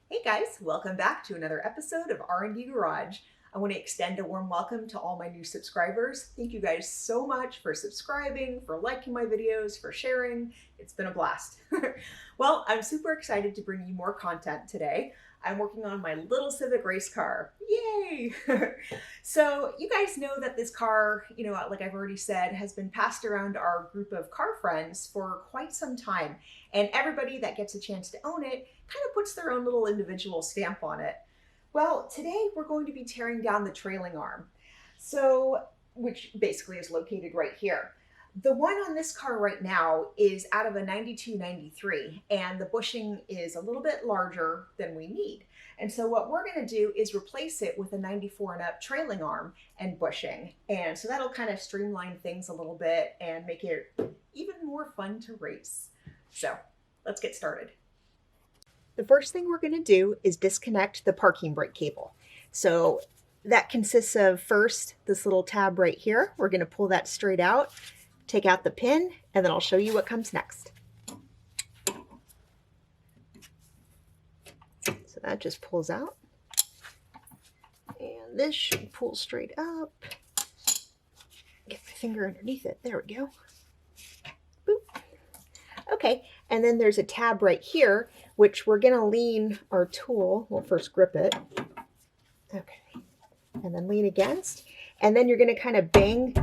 Hey guys, welcome back to another episode of R&D Garage. I want to extend a warm welcome to all my new subscribers. Thank you guys so much for subscribing, for liking my videos, for sharing. It's been a blast. Well, I'm super excited to bring you more content today. I'm working on my little Civic race car. Yay! So you guys know that this car, like I've already said, has been passed around our group of car friends for quite some time. And everybody that gets a chance to own it kind of puts their own little individual stamp on it. Well, today we're going to be tearing down the trailing arm, which basically is located right here. The one on this car right now is out of a 92-93, and the bushing is a little bit larger than we need. And so what we're going to do is replace it with a 94 and up trailing arm and bushing. And so that'll kind of streamline things a little bit and make it even more fun to race. So let's get started. The first thing we're going to do is disconnect the parking brake cable. So that consists of first this little tab right here. We're going to pull that straight out, take out the pin, and then I'll show you what comes next. So that just pulls out. And this should pull straight up. Get my finger underneath it. There we go. Boop. Okay, and then there's a tab right here, which we're going to lean our tool. We'll first grip it. Okay, and then lean against. And then you're going to kind of bang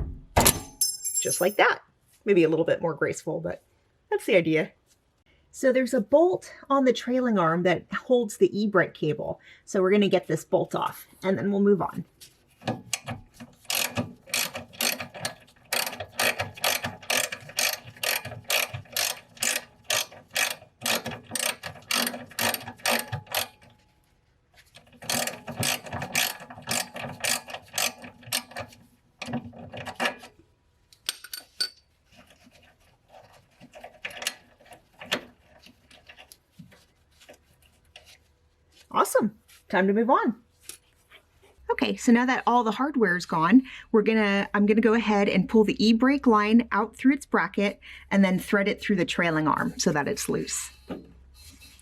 just like that. Maybe a little bit more graceful, but that's the idea. So there's a bolt on the trailing arm that holds the e-brake cable. So we're going to get this bolt off, and then we'll move on. Awesome. Time to move on. Okay, so now that all the hardware is gone, I'm gonna go ahead and pull the e-brake line out through its bracket and then thread it through the trailing arm so that it's loose.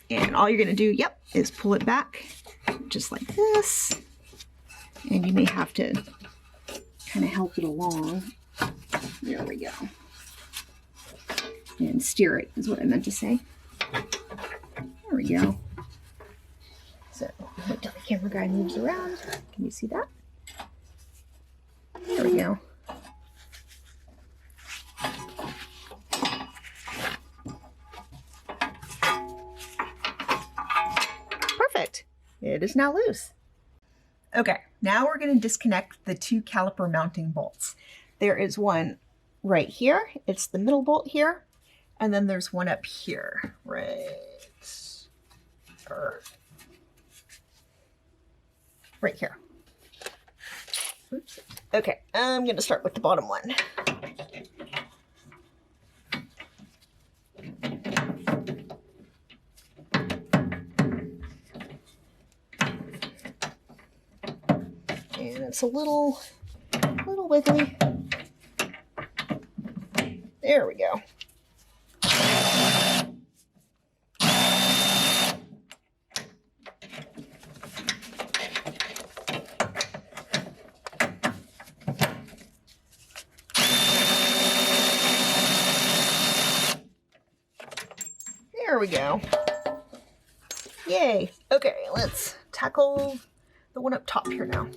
And all you're gonna do, is pull it back just like this. And you may have to kind of help it along. There we go. And steer it is what I meant to say. There we go. So wait till the camera guy moves around. Can you see that? There we go. Perfect. It is now loose. Okay, now we're going to disconnect the two caliper mounting bolts. There is one right here. It's the middle bolt here. And then there's one up here. Right here. Oops. Okay, I'm going to start with the bottom one. And it's a little wiggly. There we go. There we go. Yay. Okay, let's tackle the one up top here now.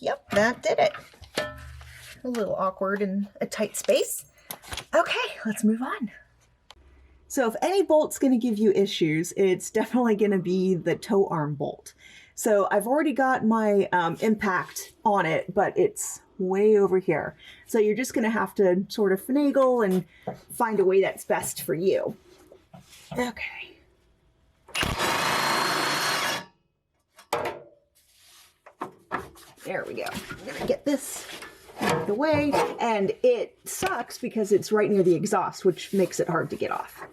Yep, that did it. A little awkward in a tight space. Okay, let's move on. So if any bolt's going to give you issues, it's definitely going to be the tow arm bolt. So I've already got my impact on it, but it's way over here. So you're just going to have to sort of finagle and find a way that's best for you. Okay. There we go. I'm going to get this out of the way, and it sucks because it's right near the exhaust, which makes it hard to get off.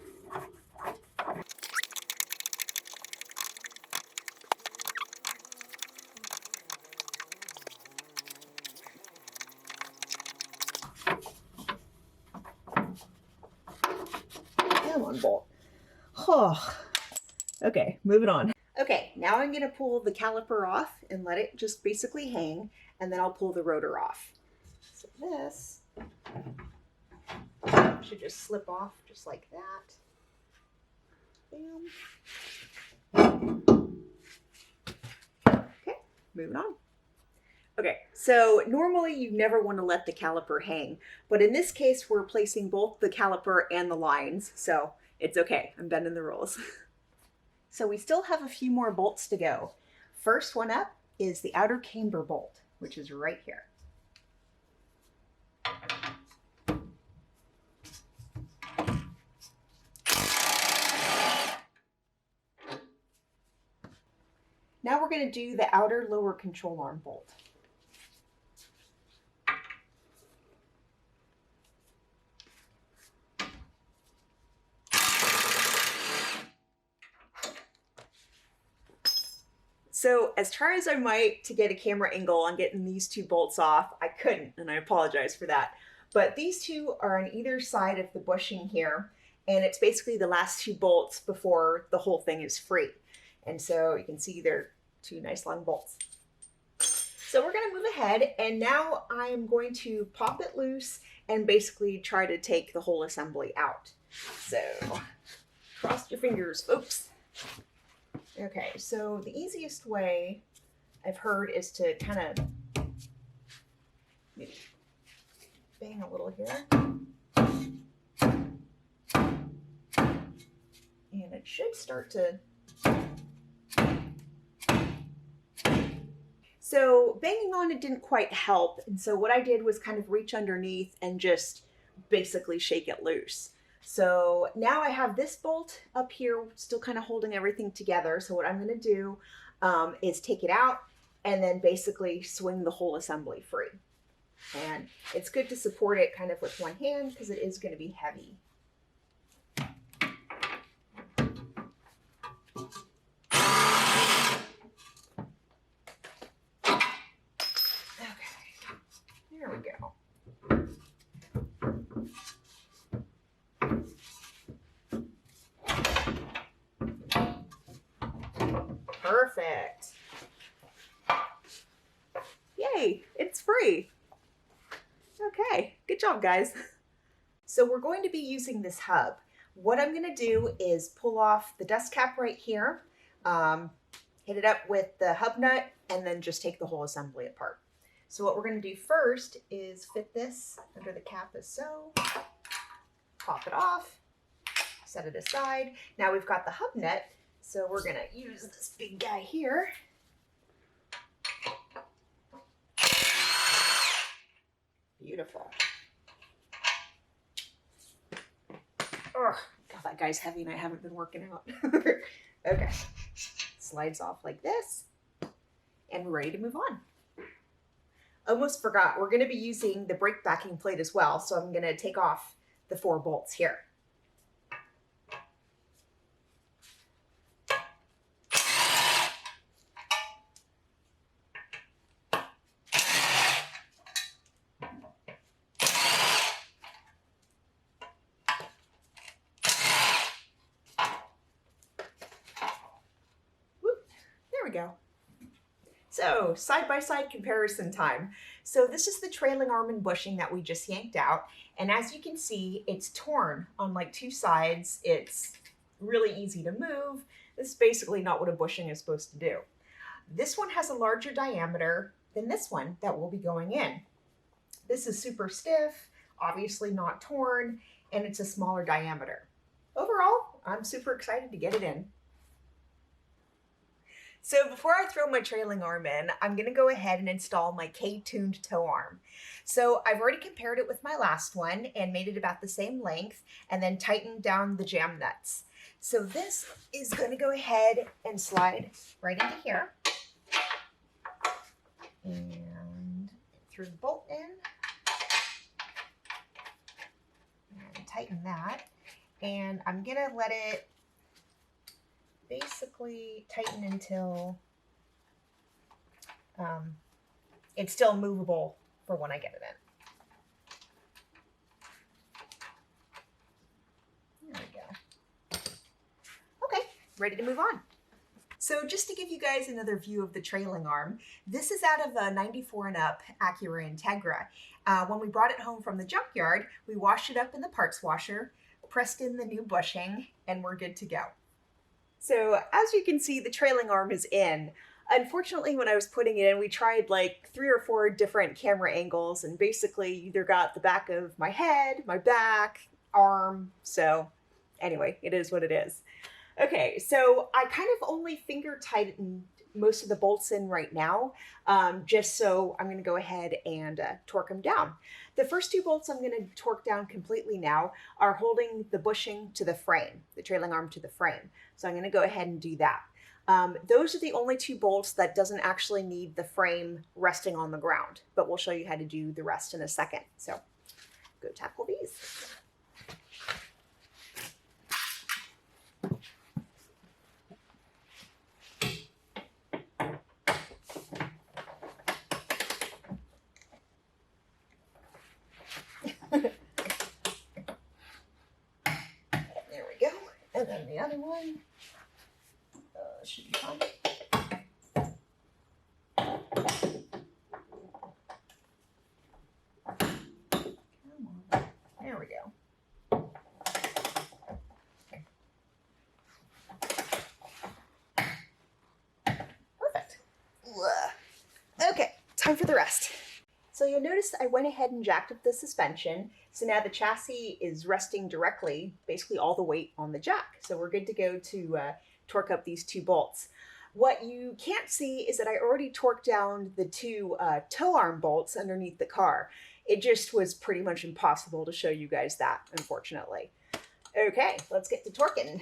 Come on, bolt. Oh. Okay, moving on. Okay, now I'm gonna pull the caliper off and let it just basically hang, and then I'll pull the rotor off. So this should just slip off just like that. Bam. Okay, moving on. Okay, so normally you never want to let the caliper hang, but in this case we're replacing both the caliper and the lines, so it's okay. I'm bending the rules. So we still have a few more bolts to go. First one up is the outer camber bolt, which is right here. Now we're going to do the outer lower control arm bolt. So as try as I might to get a camera angle on getting these two bolts off, I couldn't, and I apologize for that. But these two are on either side of the bushing here, and it's basically the last two bolts before the whole thing is free. And so you can see they're two nice long bolts. So we're gonna move ahead, and now I'm going to pop it loose and basically try to take the whole assembly out. So cross your fingers, folks. Okay, so the easiest way I've heard is to kind of maybe bang a little here. And it should start to... So banging on it didn't quite help, and so what I did was kind of reach underneath and just basically shake it loose. So now I have this bolt up here still kind of holding everything together. So what I'm going to do is take it out and then basically swing the whole assembly free. And it's good to support it kind of with one hand because it is going to be heavy. Okay, there we go. Perfect. Yay, it's free. Okay, good job, guys. So we're going to be using this hub. What I'm going to do is pull off the dust cap right here, hit it up with the hub nut, and then just take the whole assembly apart. So what we're going to do first is fit this under the cap as so, pop it off, set it aside. Now we've got the hub nut. So we're gonna use this big guy here. Beautiful. Oh, God, that guy's heavy and I haven't been working out. Okay, slides off like this and we're ready to move on. Almost forgot, we're gonna be using the brake backing plate as well. So I'm gonna take off the 4 bolts here. We go. So side-by-side comparison time. So this is the trailing arm and bushing that we just yanked out, and as you can see, it's torn on like 2 sides. It's really easy to move. This is basically not what a bushing is supposed to do. This one has a larger diameter than this one that will be going in. This is super stiff, obviously not torn, and it's a smaller diameter. Overall, I'm super excited to get it in. So before I throw my trailing arm in, I'm going to go ahead and install my K-tuned tow arm. So I've already compared it with my last one and made it about the same length and then tightened down the jam nuts. So this is going to go ahead and slide right into here. And through the bolt in. tighten that. And I'm going to let it basically tighten until it's still movable for when I get it in. There we go. Okay, ready to move on. So just to give you guys another view of the trailing arm, this is out of a 94 and up Acura Integra. When we brought it home from the junkyard, we washed it up in the parts washer, pressed in the new bushing, and we're good to go. So as you can see, the trailing arm is in. Unfortunately, when I was putting it in, we tried like 3 or 4 different camera angles and basically either got the back of my head, my back, arm. So anyway, it is what it is. Okay, so I kind of only finger tightened most of the bolts in right now, just so I'm going to go ahead and torque them down. The first 2 bolts I'm going to torque down completely now are holding the bushing to the frame, the trailing arm to the frame. So I'm going to go ahead and do that. Those are the only 2 bolts that doesn't actually need the frame resting on the ground, but we'll show you how to do the rest in a second. So go tackle these. There we go. And then the other one should be fine. Come on. There we go. Perfect. Okay, time for the rest. So you'll notice I went ahead and jacked up the suspension. So now the chassis is resting directly, basically all the weight on the jack. So we're good to go to torque up these 2 bolts. What you can't see is that I already torqued down the 2 tow arm bolts underneath the car. It just was pretty much impossible to show you guys that, unfortunately. Okay, let's get to torquing.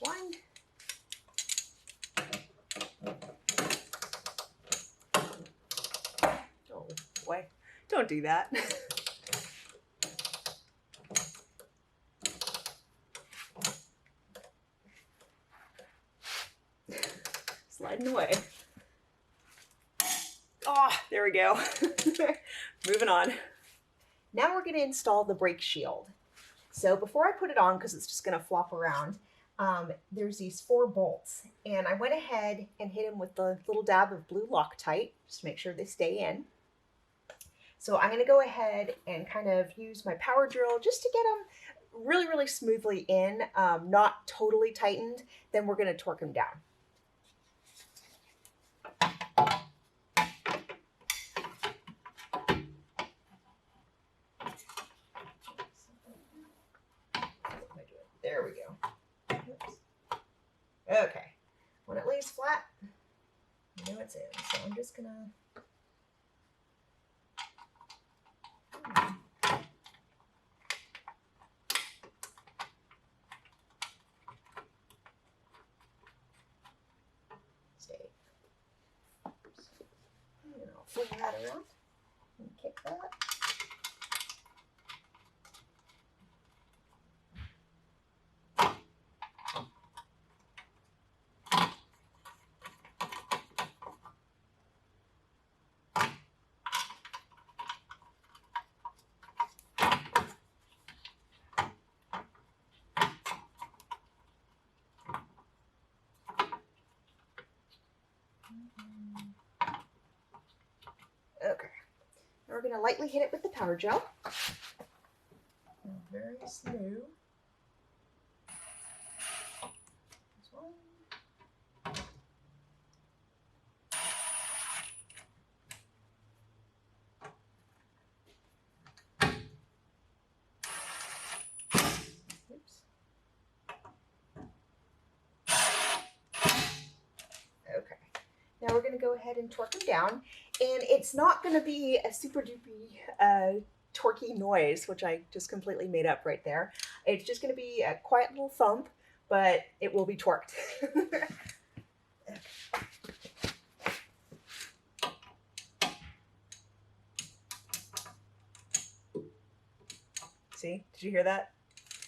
One. Oh boy, don't do that. Sliding away. Oh, there we go. Moving on. Now we're going to install the brake shield. So before I put it on, because it's just going to flop around, there's these 4 bolts, and I went ahead and hit them with the little dab of blue Loctite just to make sure they stay in. So I'm going to go ahead and kind of use my power drill just to get them really, really smoothly in, not totally tightened. Then we're going to torque them down. There we go. Okay, when it lays flat, you know it's in. So I'm just gonna stay. And I'll fling that around and kick that. Okay, now we're going to lightly hit it with the power gel. Very smooth. This one. Oops. Okay, now we're going to go ahead and torque them down. And it's not going to be a super duper torquey noise, which I just completely made up right there. It's just going to be a quiet little thump, but it will be torqued. See, did you hear that?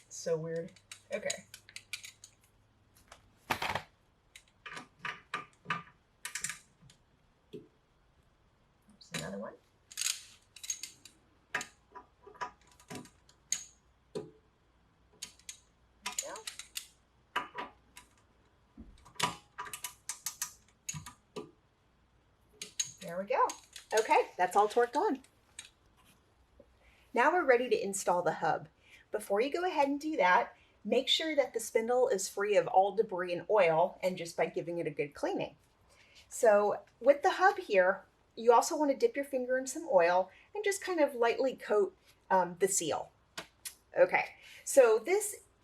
It's so weird. Okay. There's another one. There we go. Okay, that's all torqued on. Now we're ready to install the hub. Before you go ahead and do that, make sure that the spindle is free of all debris and oil, and just by giving it a good cleaning. So with the hub here, you also want to dip your finger in some oil and just kind of lightly coat the seal. Okay, so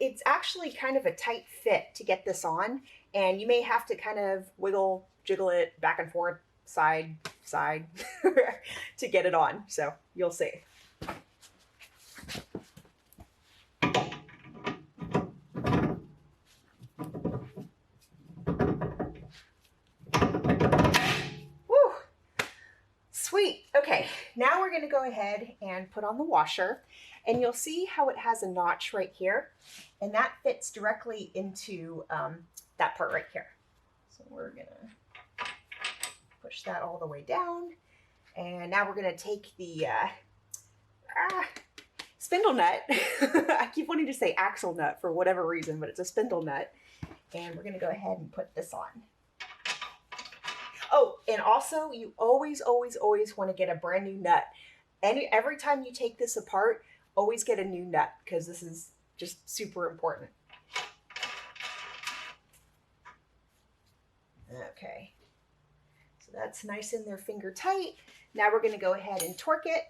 it's actually kind of a tight fit to get this on, and you may have to kind of jiggle it back and forth, side, to get it on. So you'll see. Woo! Sweet. Okay, now we're going to go ahead and put on the washer, and you'll see how it has a notch right here, and that fits directly into that part right here. So we're going to push that all the way down, and now we're going to take the spindle nut. I keep wanting to say axle nut for whatever reason, but it's a spindle nut, and we're going to go ahead and put this on. Oh, and also you always want to get a brand new nut. Every time you take this apart, always get a new nut, because this is just super important. Okay. So that's nice in there, finger tight. Now we're going to go ahead and torque it.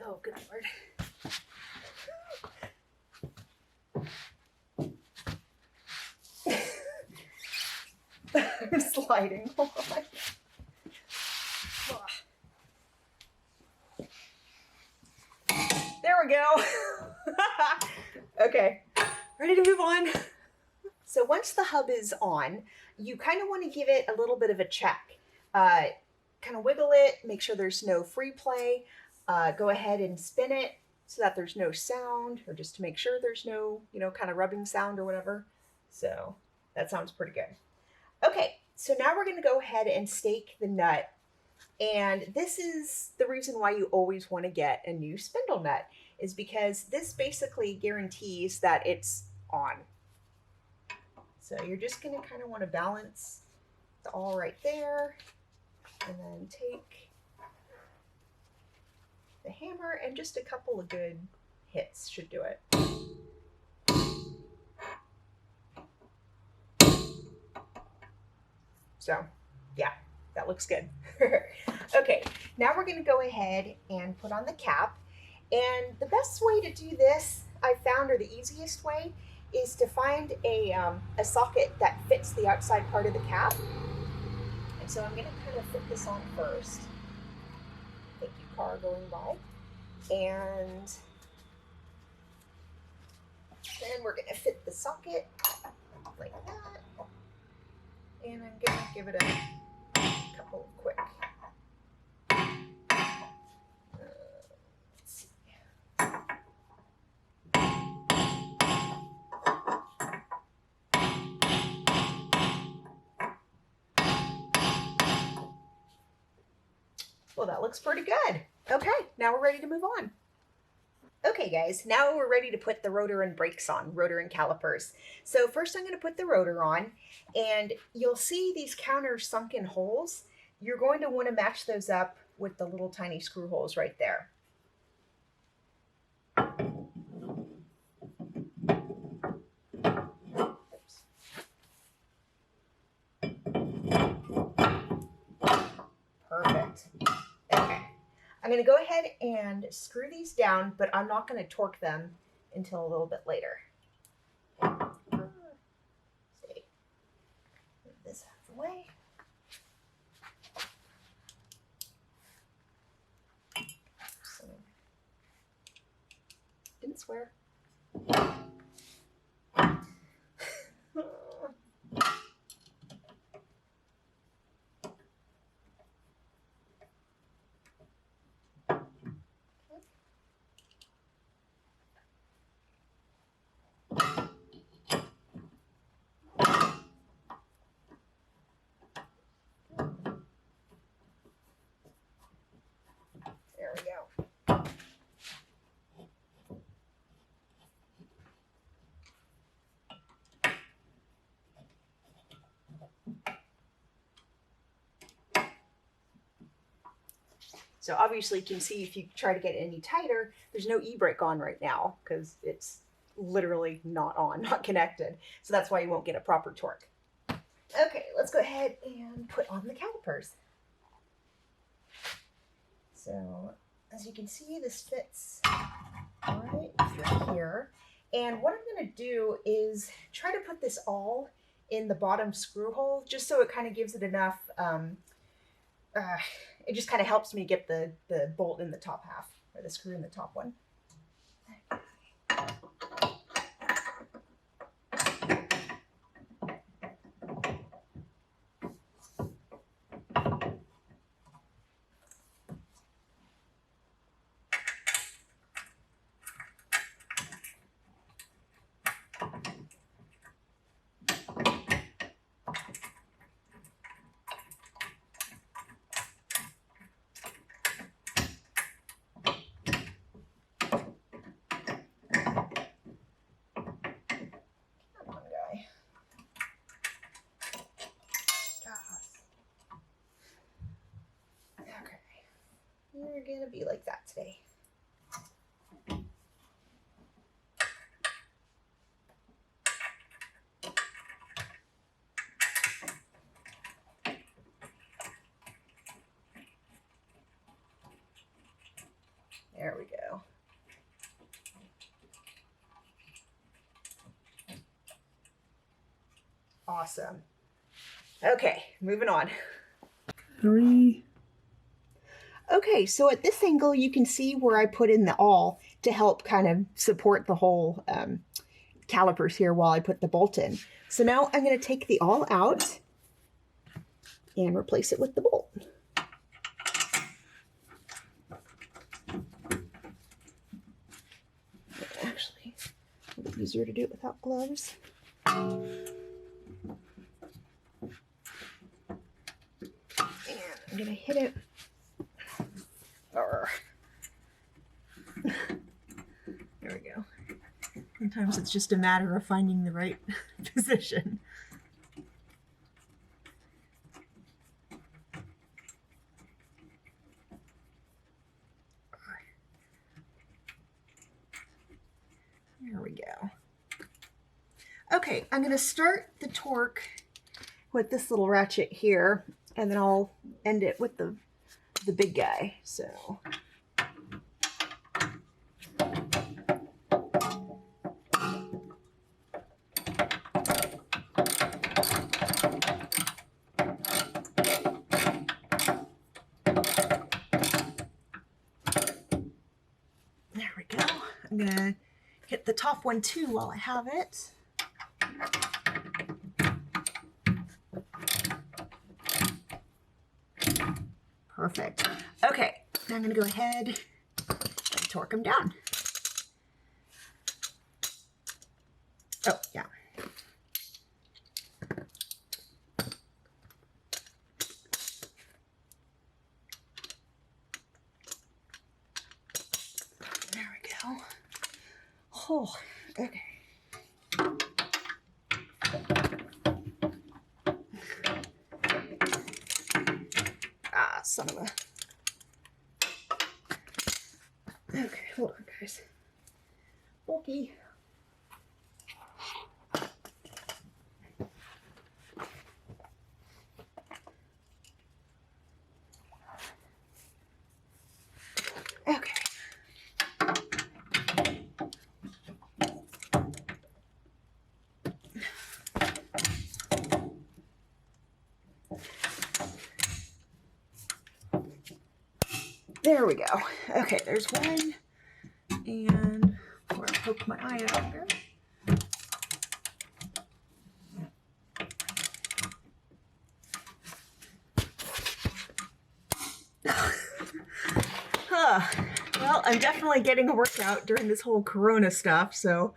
Oh, good Lord. I'm sliding. Hold on. There we go. Okay, ready to move on. So once the hub is on, you kind of want to give it a little bit of a check. Kind of wiggle it, make sure there's no free play. Go ahead and spin it so that there's no sound, or just to make sure there's no, kind of rubbing sound or whatever. So that sounds pretty good. Okay, so now we're going to go ahead and stake the nut. And this is the reason why you always want to get a new spindle nut, is because this basically guarantees that it's on. So you're just going to kind of want to balance it all right there, and then take the hammer, and just a couple of good hits should do it. So yeah, that looks good. Okay, now we're going to go ahead and put on the cap. And the best way to do this, I found, or the easiest way, is to find a socket that fits the outside part of the cap. And so I'm going to kind of fit this on first. Thank you, car going by. And then we're going to fit the socket like that. And I'm going to give it a couple of quick. Let's see. Well, that looks pretty good. Okay, now we're ready to move on. Okay guys, now we're ready to put the rotor and brakes on, rotor and calipers. So first I'm going to put the rotor on, and you'll see these counter sunken holes. You're going to want to match those up with the little tiny screw holes right there. Oops. Perfect. Okay. I'm going to go ahead and screw these down, but I'm not going to torque them until a little bit later. Stay. Move this out of the way. So, didn't swear. There we go. So obviously you can see if you try to get it any tighter, there's no e-brake on right now because it's literally not on, not connected. So that's why you won't get a proper torque. Okay, let's go ahead and put on the calipers. So as you can see, this fits right through here. And what I'm going to do is try to put this all in the bottom screw hole, just so it kind of gives it enough, it just kind of helps me get the bolt in the top half, or the screw in the top one. You're gonna be like that today. There we go. Awesome. Okay, moving on. 3. Okay, so at this angle, you can see where I put in the awl to help kind of support the whole calipers here while I put the bolt in. So now I'm going to take the awl out and replace it with the bolt. Actually, a little easier to do it without gloves. And I'm going to hit it. There we go. Sometimes it's just a matter of finding the right position. There we go. Okay, I'm going to start the torque with this little ratchet here, and then I'll end it with the big guy. So there we go. I'm gonna hit the top one too while I have it. Perfect. Okay, now I'm going to go ahead and torque them down. Oh, yeah. There we go. Oh, okay. Ah, son of a... Okay, hold on, guys. Bulky. Okay. There we go. Okay, there's one. And I'm going to poke my eye out here. Well, I'm definitely getting a workout during this whole Corona stuff, so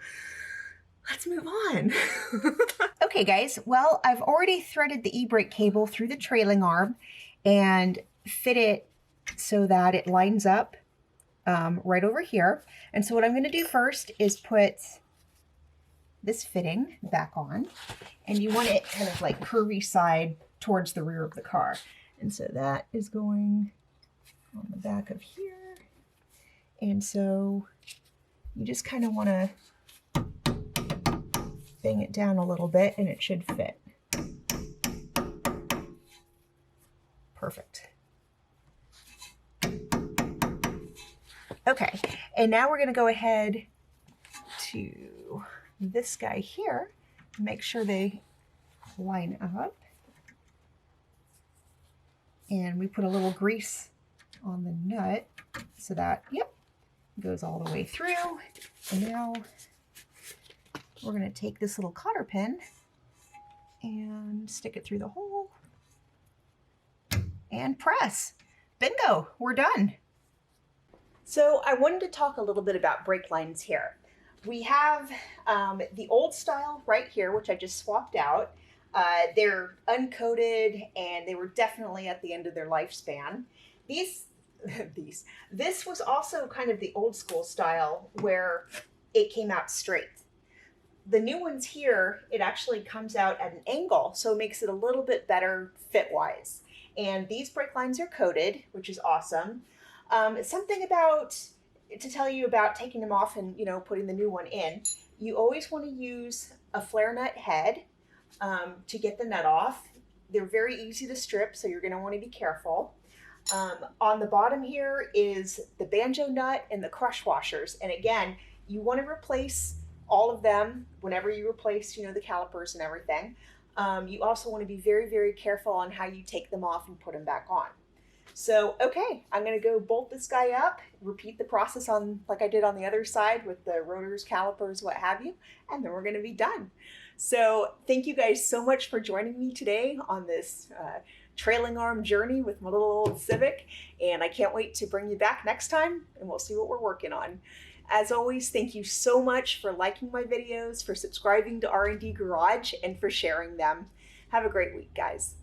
let's move on. Okay, guys. Well, I've already threaded the e-brake cable through the trailing arm and fit it so that it lines up right over here. And so what I'm going to do first is put this fitting back on, and you want it kind of like curvy side towards the rear of the car. And so that is going on the back of here. And so you just kind of want to bang it down a little bit and it should fit. Perfect. Okay, and now we're going to go ahead to this guy here, make sure they line up. And we put a little grease on the nut so that, yep, goes all the way through. And now we're going to take this little cotter pin and stick it through the hole and press. Bingo, we're done. So I wanted to talk a little bit about brake lines here. We have the old style right here, which I just swapped out. They're uncoated and they were definitely at the end of their lifespan. This was also kind of the old school style where it came out straight. The new ones here, it actually comes out at an angle, so it makes it a little bit better fit-wise. And these brake lines are coated, which is awesome. Something to tell you about taking them off and putting the new one in. You always want to use a flare nut head to get the nut off. They're very easy to strip, so you're going to want to be careful. On the bottom here is the banjo nut and the crush washers. And again, you want to replace all of them whenever you replace, the calipers and everything. You also want to be very, very careful on how you take them off and put them back on. So, okay, I'm going to go bolt this guy up, repeat the process like I did on the other side with the rotors, calipers, what have you, and then we're going to be done. So thank you guys so much for joining me today on this trailing arm journey with my little old Civic, and I can't wait to bring you back next time, and we'll see what we're working on. As always, thank you so much for liking my videos, for subscribing to R&D Garage, and for sharing them. Have a great week, guys.